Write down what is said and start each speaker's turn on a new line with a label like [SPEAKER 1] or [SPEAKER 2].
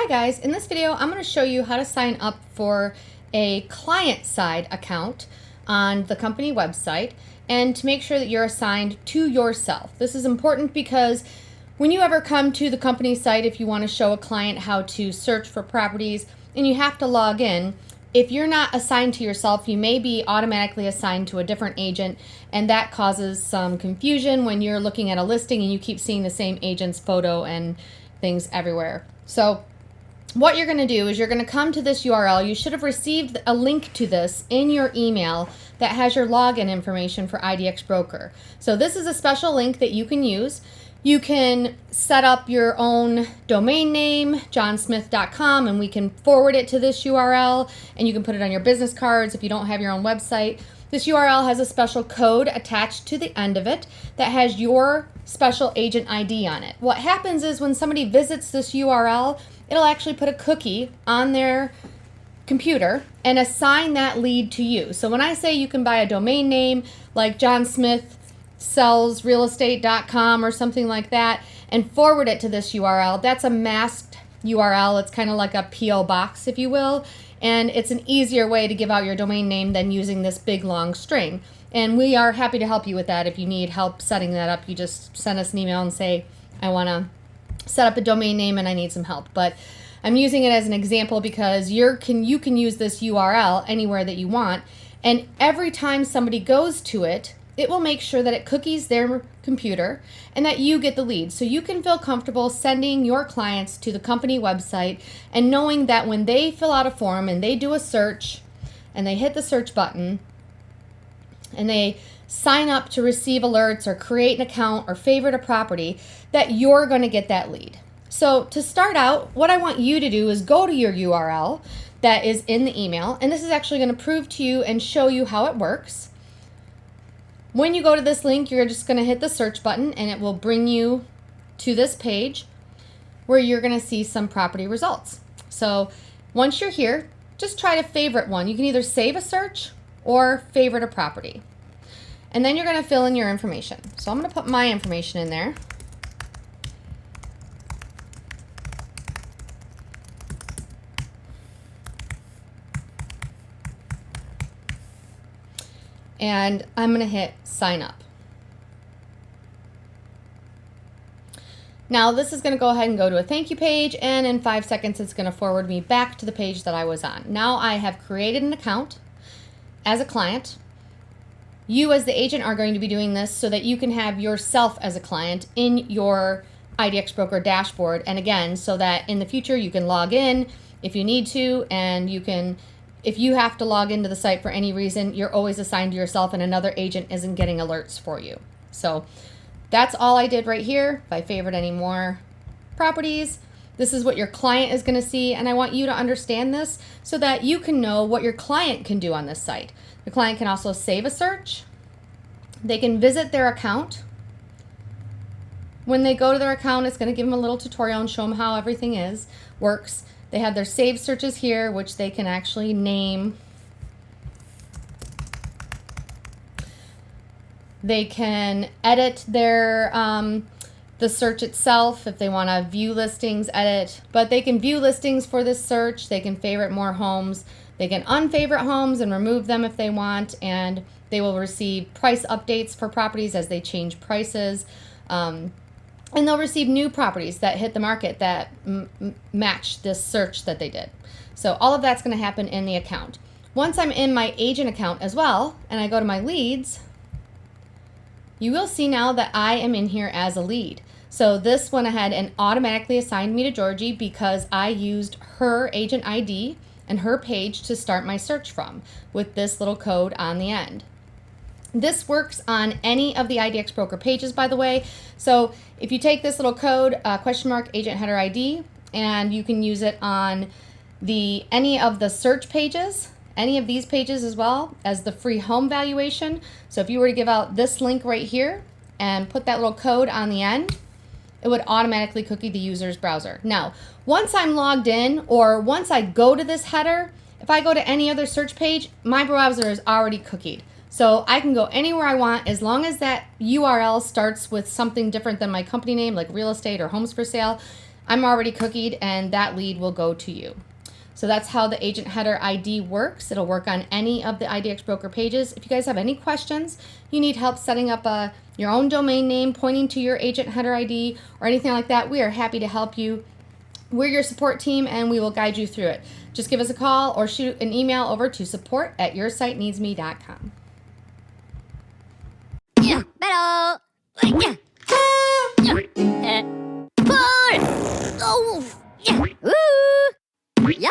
[SPEAKER 1] guys, in this video I'm going to show you how to sign up for a client-side account on the company website and to make sure that you're assigned to yourself. This is important because when you ever come to the company site, if you want to show a client how to search for properties and you have to log in, if you're not assigned to yourself, you may be automatically assigned to a different agent, and that causes some confusion when you're looking at a listing and you keep seeing the same agent's photo and things everywhere. So what you're going to do is you're going to come to this URL. You should have received a link to this in your email that has your login information for IDXBroker. So this is a special link that you can use. You can set up your own domain name, johnsmith.com, and we can forward it to this URL, and you can put it on your business cards if you don't have your own website. This URL has a special code attached to the end of it that has your special agent ID on it. What happens is when somebody visits this URL, it'll actually put a cookie on their computer and assign that lead to you. So when I say you can buy a domain name like johnsmithsellsrealestate.com or something like that and forward it to this URL, that's a masked URL. It's kind of like a PO box, if you will, and it's an easier way to give out your domain name than using this big long string. And we are happy to help you with that. If you need help setting that up, you just send us an email and say, I want to set up a domain name and I need some help. But I'm using it as an example because you can use this URL anywhere that you want, and every time somebody goes to it, it will make sure that it cookies their computer and that you get the lead. So you can feel comfortable sending your clients to the company website and knowing that when they fill out a form and they do a search and they hit the search button and they sign up to receive alerts or create an account or favorite a property, that you're going to get that lead. So to start out, what I want you to do is go to your URL that is in the email, and this is actually going to prove to you and show you how it works. When you go to this link, you're just going to hit the search button and it will bring you to this page where you're going to see some property results. So once you're here, just try to favorite one. You can either save a search or favorite a property. And then you're going to fill in your information. So I'm going to put my information in there. And I'm going to hit sign up. Now this is going to go ahead and go to a thank you page, and in 5 seconds it's going to forward me back to the page that I was on. Now I have created an account as a client. You as the agent are going to be doing this so that you can have yourself as a client in your IDXBroker dashboard, and again, so that in the future you can log in if you need to, and you can, if you have to log into the site for any reason, you're always assigned to yourself and another agent isn't getting alerts for you. So that's all I did right here. If I favorite any more properties, this is what your client is going to see, and I want you to understand this so that you can know what your client can do on this site. The client can also save a search. They can visit their account. When they go to their account, it's going to give them a little tutorial and show them how everything works. They have their saved searches here, which they can actually name. They can edit their the search itself if they want to view listings, edit. But they can view listings for this search. They can favorite more homes. They can unfavorite homes and remove them if they want, and they will receive price updates for properties as they change prices. And they'll receive new properties that hit the market that match this search that they did. So all of that's going to happen in the account. Once I'm in my agent account as well, and I go to my leads, you will see now that I am in here as a lead. So this went ahead and automatically assigned me to Georgie because I used her agent ID and her page to start my search from with this little code on the end. This works on any of the IDXBroker pages, by the way. So if you take this little code, !agent header ID, and you can use it on any of the search pages, any of these pages as well as the free home valuation. So if you were to give out this link right here and put that little code on the end, it would automatically cookie the user's browser. Now, once I'm logged in or once I go to this header, if I go to any other search page, my browser is already cookied. So I can go anywhere I want as long as that URL starts with something different than my company name, like real estate or homes for sale. I'm already cookied, and that lead will go to you. So that's how the agent header ID works. It'll work on any of the IDXBroker pages. If you guys have any questions, you need help setting up your own domain name, pointing to your agent header ID, or anything like that, we are happy to help you. We're your support team, and we will guide you through it. Just give us a call or shoot an email over to support@yoursiteneedsme.com.
[SPEAKER 2] Yeah, pero... Yeah. Pull! Oh! Yeah! Ooh! Yeah!